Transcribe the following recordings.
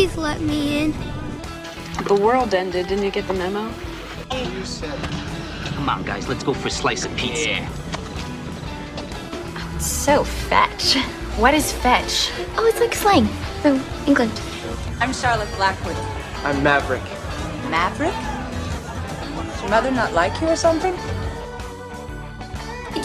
Please let me in. The world ended. Didn't you get the memo? You said it. Come on, guys, let's go for a slice of pizza. Yeah. So fetch. What is fetch? Oh, it's like slang from England. I'm Charlotte Blackwood. I'm Maverick. Maverick? Does your mother not like you or something?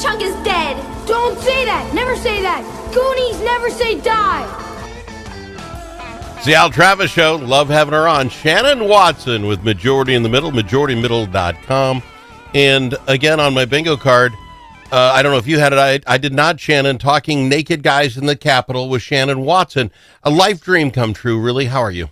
Chunk is dead. Don't say that. Never say that. Goonies never say die. It's the Al Travis Show. Love having her on. Shannon Watson with Majority in the Middle, majoritymiddle.com. And again, on my bingo card, I don't know if you had it. I did not, Shannon. Talking naked guys in the Capitol with Shannon Watson. A life dream come true, really. How are you?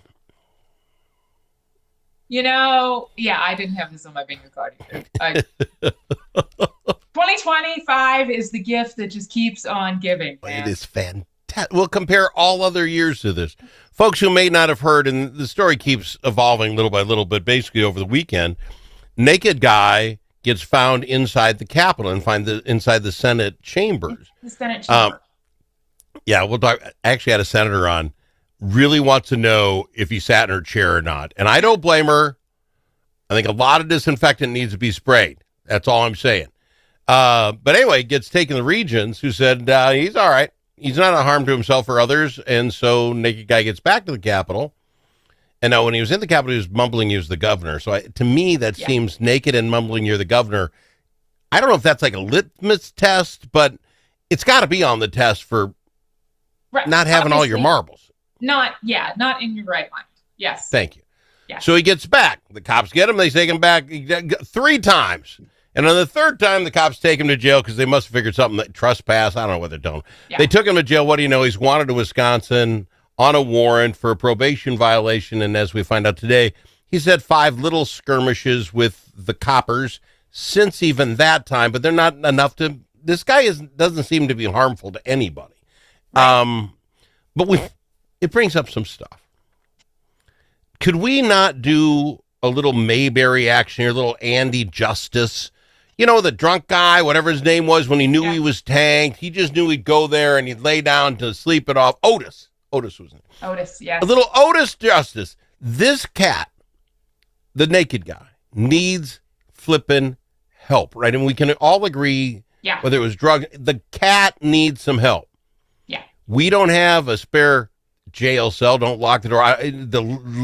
You know, yeah, I didn't have this on my bingo card either. 2025 is the gift that just keeps on giving, man. It is fantastic. We'll compare all other years to this. Folks who may not have heard, and the story keeps evolving little by little, but basically over the weekend, naked guy gets found inside the Capitol and inside the Senate chambers. The Senate chamber. Yeah, we'll talk. I actually had a senator on, really wants to know if he sat in her chair or not. And I don't blame her. I think a lot of disinfectant needs to be sprayed. That's all I'm saying. But anyway, gets taken to the Regents, who said he's all right. He's not a harm to himself or others. And so naked guy gets back to the Capitol. And now when he was in the Capitol, he was mumbling he was the governor. So to me, that seems naked and mumbling you're the governor. I don't know if that's like a litmus test, but it's got to be on the test for not having all your marbles. Not in your right mind. Yes. Thank you. Yeah. So he gets back. The cops get him. They take him back 3 times. And on the 3rd time, the cops take him to jail because they must have figured something that trespass. I don't know what they're doing. Yeah. They took him to jail. What do you know? He's wanted to Wisconsin on a warrant for a probation violation. And as we find out today, he's had 5 little skirmishes with the coppers since even that time, but they're not enough to, this guy doesn't seem to be harmful to anybody. Right. But it brings up some stuff. Could we not do a little Mayberry action here, a little Andy Justice? You know, the drunk guy, whatever his name was, when he knew he was tanked, he just knew he'd go there and he'd lay down to sleep it off. Otis was it. Otis, yes. A little Otis Justice. This cat, the naked guy, needs flippin' help, right? And we can all agree, whether it was drugs, the cat needs some help. Yeah. We don't have a spare jail cell. Don't lock the door.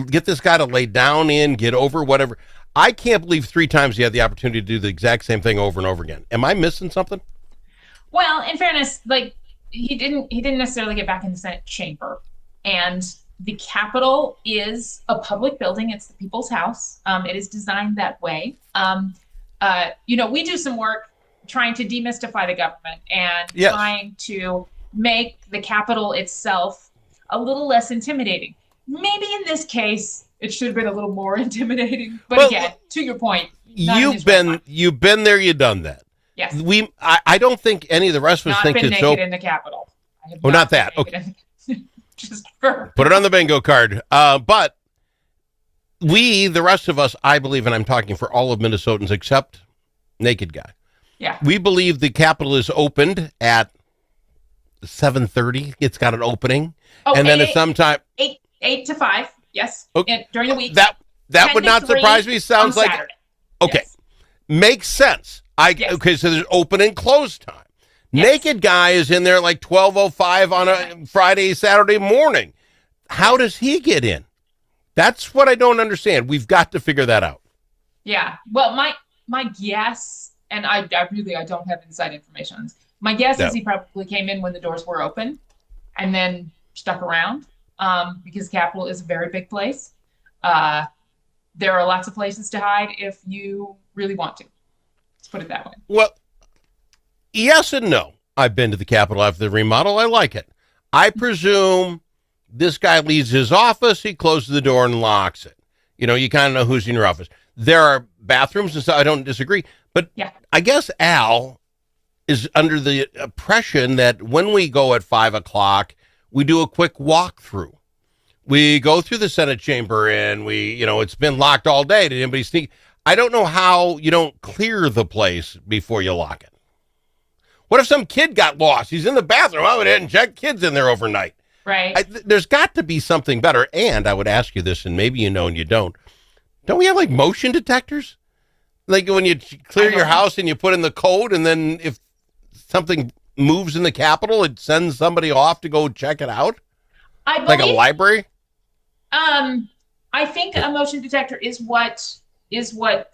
Get this guy to lay down in, get over, whatever. I can't believe 3 times he had the opportunity to do the exact same thing over and over again. Am I missing something? Well, in fairness, like he didn't necessarily get back in the Senate chamber, and the Capitol is a public building. It's the people's house. It is designed that way. We do some work trying to demystify the government and trying to make the Capitol itself a little less intimidating. Maybe in this case, it should have been a little more intimidating. But again, to your point, you've been there, you've done that. Yes. I don't think any of the rest of us think it's so. In the Capitol. Not that. Okay. Just for put it on the bingo card. But the rest of us, I believe, and I'm talking for all of Minnesotans except naked guy. Yeah. We believe the Capitol is opened at 7:30. It's got an opening. Oh, and then at some time 8 to 5. Yes. Okay. During the week. That would not surprise me. Sounds like Saturday. Okay. Yes. Makes sense. Okay, so there's open and close time. Yes. Naked guy is in there like 12:05 on a Friday, Saturday morning. How does he get in? That's what I don't understand. We've got to figure that out. Yeah. Well, my guess, and I don't have inside information on this. My guess is he probably came in when the doors were open and then stuck around because Capitol is a very big place. There are lots of places to hide if you really want to. Let's put it that way. Well, yes and no. I've been to the Capitol after the remodel. I like it. I presume this guy leaves his office. He closes the door and locks it. You know, you kind of know who's in your office. There are bathrooms and stuff. I don't disagree. But I guess Al is under the impression that when we go at 5 o'clock, we do a quick walkthrough. We go through the Senate chamber and it's been locked all day. Did anybody sneak? I don't know how you don't clear the place before you lock it. What if some kid got lost? He's in the bathroom. I went ahead and checked kids in there overnight. right? There's got to be something better. And I would ask you this, and maybe you know and you don't. Don't we have like motion detectors? Like when you clear your house and you put in the code, and then if something moves in the Capitol, it sends somebody off to go check it out? I believe, like a library? I think a motion detector is what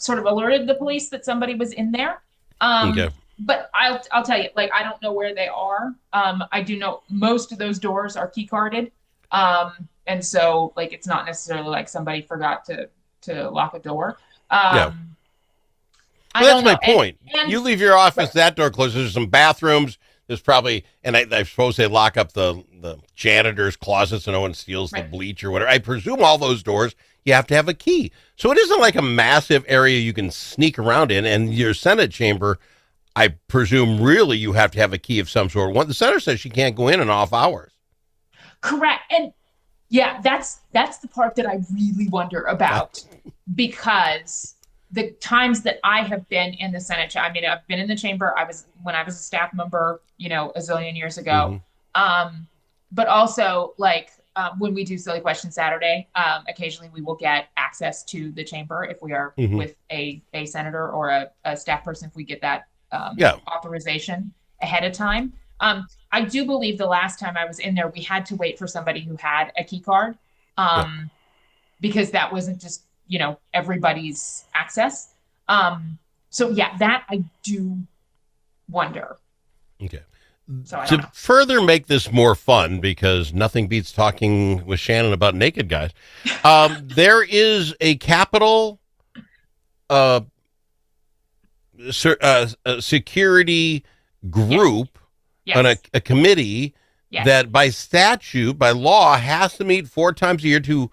sort of alerted the police that somebody was in there. Okay. But I'll tell you, like, I don't know where they are. I do know most of those doors are key carded. And so like, it's not necessarily like somebody forgot to lock a door. Yeah. Well, that's my point. And you leave your office, that door closed. There's some bathrooms. There's probably, and I suppose they lock up the janitor's closets so no one steals the bleach or whatever. I presume all those doors, you have to have a key. So it isn't like a massive area you can sneak around in. And your Senate chamber, I presume really you have to have a key of some sort. The senator says she can't go in off hours. Correct. And yeah, that's the part that I really wonder about, because the times that I have been in the Senate, I mean, I've been in the chamber. When I was a staff member, a zillion years ago. But also like when we do Silly Question Saturday, occasionally we will get access to the chamber if we are with a senator or a staff person, if we get that authorization ahead of time. I do believe the last time I was in there, we had to wait for somebody who had a key card because that wasn't just, everybody's access. So yeah, that I do wonder. Okay. So to further make this more fun, because nothing beats talking with Shannon about naked guys, there is a Capitol security group on a committee that by statute, by law, has to meet 4 times a year to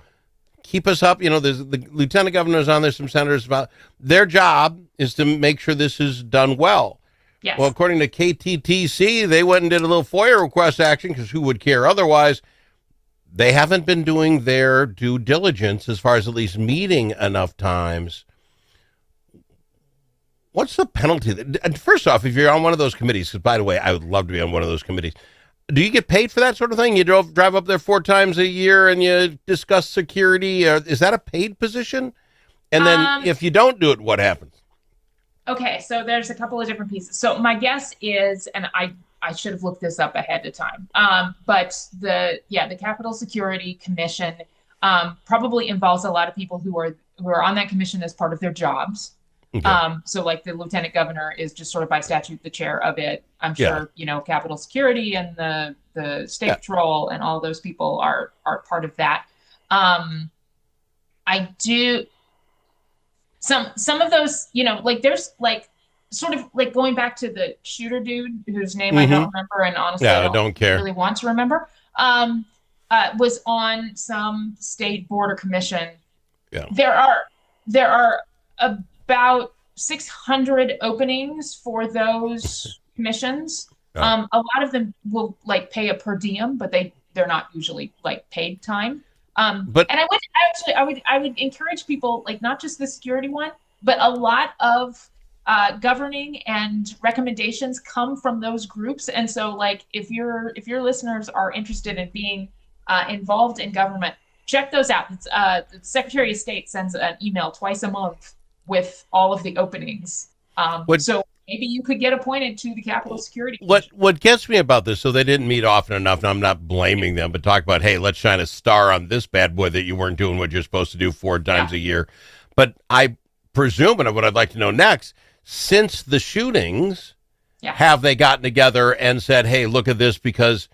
keep us up. There's the lieutenant governors on there, some senators. About their job is to make sure this is done well. Yes. Well, according to KTTC, they went and did a little FOIA request action, because who would care otherwise? They haven't been doing their due diligence as far as at least meeting enough times. What's the penalty? First off, if you're on one of those committees, because by the way, I would love to be on one of those committees. Do you get paid for that sort of thing? You drive up there 4 times a year and you discuss security. Is that a paid position? And then if you don't do it, what happens? Okay, so there's a couple of different pieces. So my guess is, and I should have looked this up ahead of time, but the Capitol Security Commission probably involves a lot of people who are on that commission as part of their jobs. Okay. So like the lieutenant governor is just sort of by statute the chair of it. I'm sure, Capitol Security and the state patrol and all those people are part of that. I do some of those, like there's like sort of like going back to the shooter dude whose name I don't remember, and honestly I don't care. Really want to remember. Was on some state border commission. Yeah. There are about 600 openings for those commissions. A lot of them will like pay a per diem, but they're not usually like paid time. And I would encourage people, like not just the security one, but a lot of governing and recommendations come from those groups. And so like if your listeners are interested in being involved in government, check those out. It's, the Secretary of State sends an email twice a month with all of the openings. So maybe you could get appointed to the Capitol Security Commission. What gets me about this, so they didn't meet often enough, and I'm not blaming them, but talk about, hey, let's shine a star on this bad boy that you weren't doing what you're supposed to do 4 times a year. But I presume, and what I'd like to know next, since the shootings, have they gotten together and said, hey, look at this, because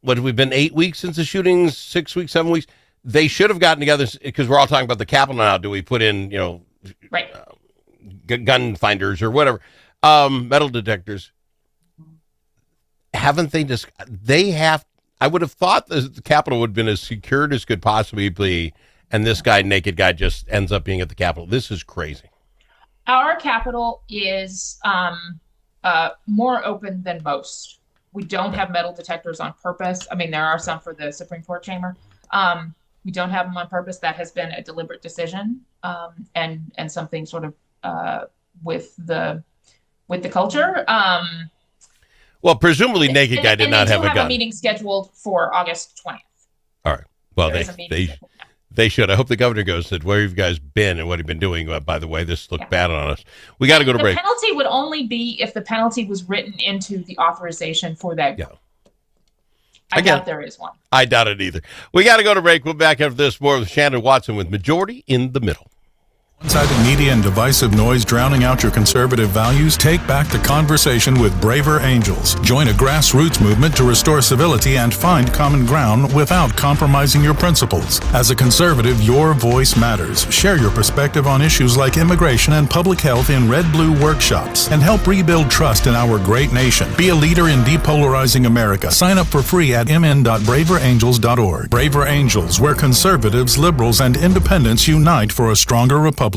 what have we been 8 weeks since the shootings, 6 weeks, 7 weeks? They should have gotten together, because we're all talking about the Capitol now. Do we put in, gun finders or whatever, metal detectors? Haven't they just, I would have thought the Capitol would have been as secured as could possibly be, and this guy, naked guy, just ends up being at the Capitol. This is crazy. Our Capitol is more open than most. We don't have metal detectors on purpose. I mean, there are some for the Supreme Court chamber. We don't have them on purpose. That has been a deliberate decision, and something sort of with the culture. Well, presumably Naked Guy did not have a They gun. have a meeting scheduled for August 20th. All right. Well, There is a meeting they scheduled, yeah. they should. I hope the governor goes that where have you guys been and what have you been doing? By the way, this looked bad on us. We got to go to break. The penalty would only be if the penalty was written into the authorization for that. Yeah. I doubt there is one. I doubt it either. We got to go to break. We'll be back after this. More with Shannon Watson with Majority in the Middle. One-sided media and divisive noise drowning out your conservative values? Take back the conversation with Braver Angels. Join a grassroots movement to restore civility and find common ground without compromising your principles. As a conservative, your voice matters. Share your perspective on issues like immigration and public health in Red Blue workshops and help rebuild trust in our great nation. Be a leader in depolarizing America. Sign up for free at mn.braverangels.org. Braver Angels, where conservatives, liberals, and independents unite for a stronger republic.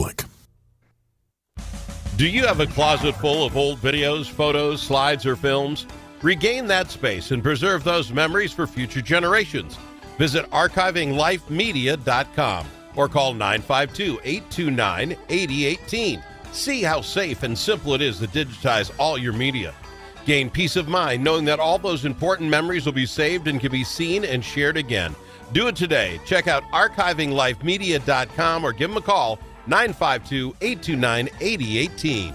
Do you have a closet full of old videos, photos, slides, or films? Regain that space and preserve those memories for future generations. Visit archivinglifemedia.com or call 952-829-8018. See how safe and simple it is to digitize all your media. Gain peace of mind knowing that all those important memories will be saved and can be seen and shared again. Do it today. Check out archivinglifemedia.com or give them a call, 952-829-8018.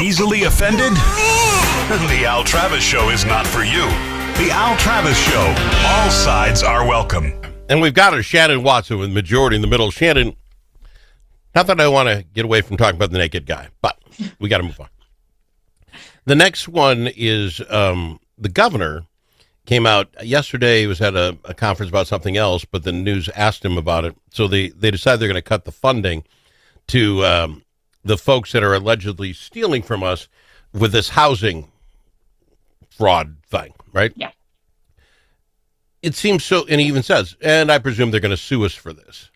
Easily offended? The Al Travis Show is not for you. The Al Travis Show. All sides are welcome. And we've got a Shannon Watson with Majority in the Middle. Shannon, not that I want to get away from talking about the Naked Guy, but we got to move on. The next one is the governor came out yesterday. He was at a conference about something else, but the news asked him about it. So they decided they're going to cut the funding to the folks that are allegedly stealing from us with this housing fraud thing, right? Yeah. It seems so, and he even says, and I presume they're going to sue us for this,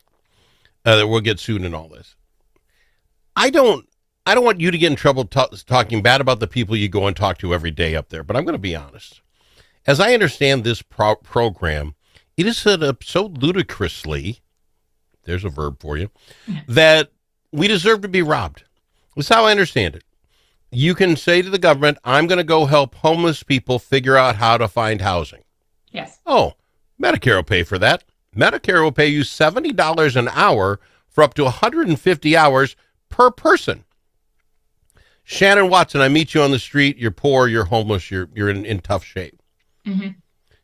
that we'll get sued and all this. I don't want you to get in trouble talking bad about the people you go and talk to every day up there, but I'm going to be honest. As I understand this program, it is set up so ludicrously, there's a verb for you, that we deserve to be robbed. That's how I understand it. You can say to the government, I'm going to go help homeless people figure out how to find housing. Yes. Oh, Medicare will pay for that. Medicare will pay you $70 an hour for up to 150 hours per person. Shannon Watson, I meet you on the street. You're poor. You're homeless. You're in tough shape. Mm-hmm.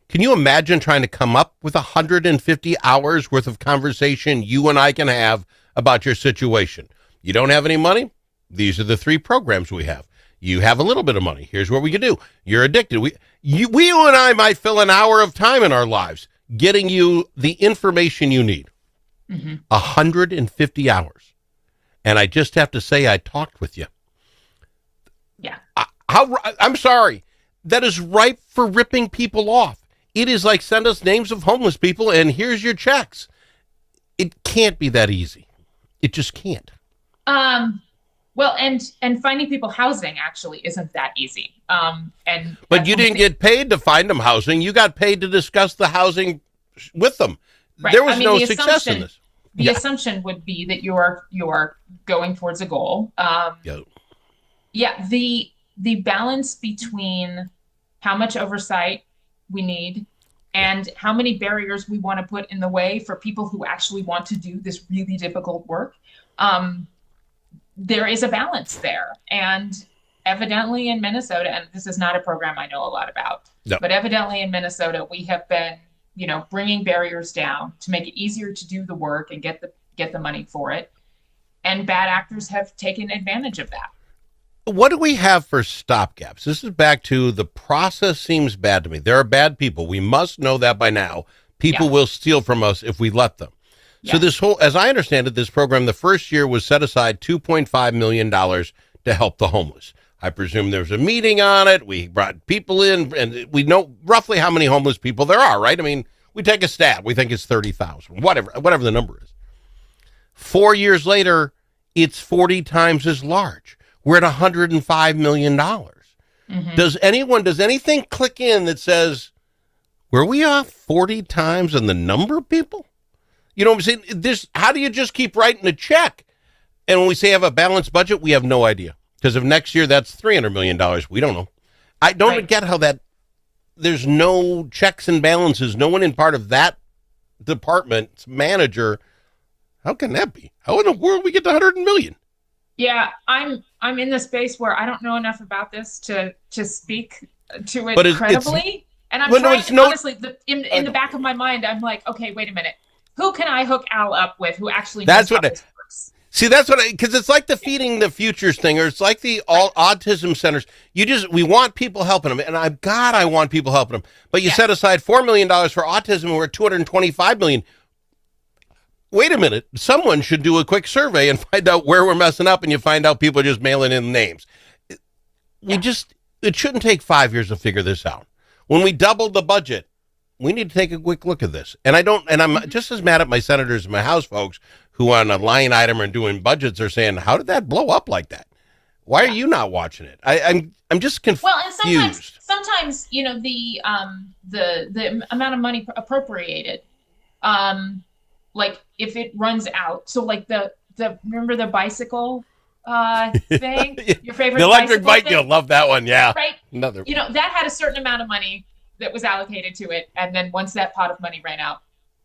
Can you imagine trying to come up with 150 hours worth of conversation you and I can have about your situation? You don't have any money? These are the three programs we have. You have a little bit of money. Here's what we can do. You're addicted. You and I might fill an hour of time in our lives getting you the information you need. 150 hours. And I just have to say I talked with you. Yeah. I'm sorry. That is ripe for ripping people off. It is like, send us names of homeless people and here's your checks. It can't be that easy. It just can't. Well, and finding people housing actually isn't that easy. But you didn't get paid to find them housing. You got paid to discuss the housing with them. Right. There was no success in this. The assumption would be that you are going towards a goal. Yeah. The balance between how much oversight we need and how many barriers we want to put in the way for people who actually want to do this really difficult work. There is a balance there. And evidently in Minnesota, and this is not a program I know a lot about, but evidently in Minnesota, we have been, bringing barriers down to make it easier to do the work and get the money for it. And bad actors have taken advantage of that. What do we have for stopgaps? This is back to the process seems bad to me. There are bad people. We must know that by now. People will steal from us if we let them. So this whole, as I understand it, this program, the first year was set aside $2.5 million to help the homeless. I presume there was a meeting on it. We brought people in, and we know roughly how many homeless people there are, right? I mean, we take a stab. We think it's 30,000, whatever the number is. 4 years later, it's 40 times as large. We're at $105 million. Does anything click in that says, were we off 40 times in the number of people? You know what I'm saying? How do you just keep writing a check? And when we say have a balanced budget, we have no idea. Because if next year that's $300 million, we don't know. I don't get how there's no checks and balances. No one in part of that department's manager. How can that be? How in the world we get to 100 million? Yeah, I'm in the space where I don't know enough about this to speak to it but credibly. And I'm honestly, in the back of my mind, I'm like, okay, wait a minute. Who can I hook Al up with who actually knows how this works? See, because it's like the Feeding the Futures thing, or it's like the autism centers. We want people helping them, and I want people helping them. But you set aside $4 million for autism, and we're at $225 million. Wait a minute. Someone should do a quick survey and find out where we're messing up, and you find out people are just mailing in names. It shouldn't take 5 years to figure this out. When we doubled the budget, we need to take a quick look at this. And I'm just as mad at my senators and my House folks who on a line item are doing budgets are saying, how did that blow up like that? Why are you not watching it? I'm just confused. Well, and sometimes the amount of money appropriated, like if it runs out. So like remember the bicycle thing? Your favorite the electric bike, thing? you'll love that one, yeah. Right? Another. That had a certain amount of money that was allocated to it, and then once that pot of money ran out,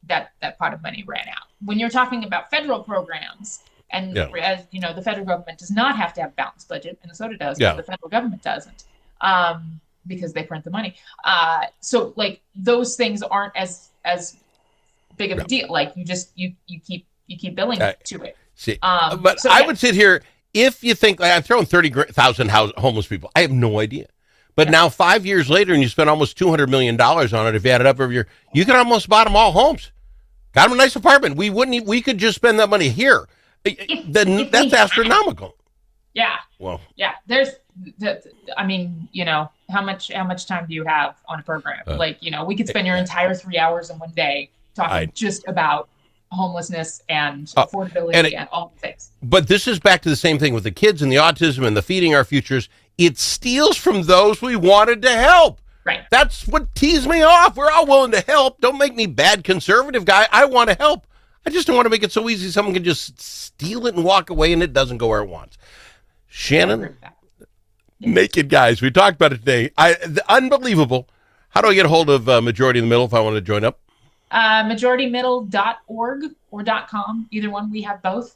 that pot of money ran out. When you're talking about federal programs, and as you know, the federal government does not have to have a balanced budget. Minnesota does, but the federal government doesn't, because they print the money. So like those things aren't as big of a deal. Like you keep billing to it. See, but I would sit here if you think I'm throwing 30,000 homeless people. I have no idea. But now 5 years later, and you spend almost $200 million on it, if you add it up every year, you could almost buy them all homes. Got them a nice apartment. We could just spend that money here. That's astronomical. Yeah. Well. Yeah. How much time do you have on a program? We could spend your entire 3 hours in one day talking just about homelessness and affordability and all the things. But this is back to the same thing with the kids and the autism and the Feeding Our Futures. It steals from those we wanted to help. Right. That's what teased me off. We're all willing to help. Don't make me bad conservative guy. I want to help. I just don't want to make it so easy someone can just steal it and walk away and it doesn't go where it wants. Shannon, Naked Guys. We talked about it today. Unbelievable. How do I get a hold of Majority in the Middle if I want to join up? MajorityMiddle.org or .com. Either one. We have both.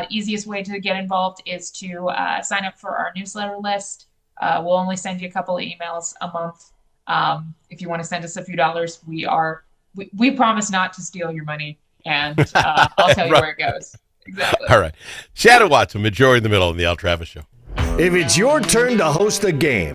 Easiest way to get involved is to sign up for our newsletter list. We'll only send you a couple of emails a month. If you want to send us a few dollars, we promise not to steal your money, and I'll tell you where it goes. Exactly. All right. Shannon Watson, Majority in the Middle on the Al Travis Show. if it's your turn to host a game.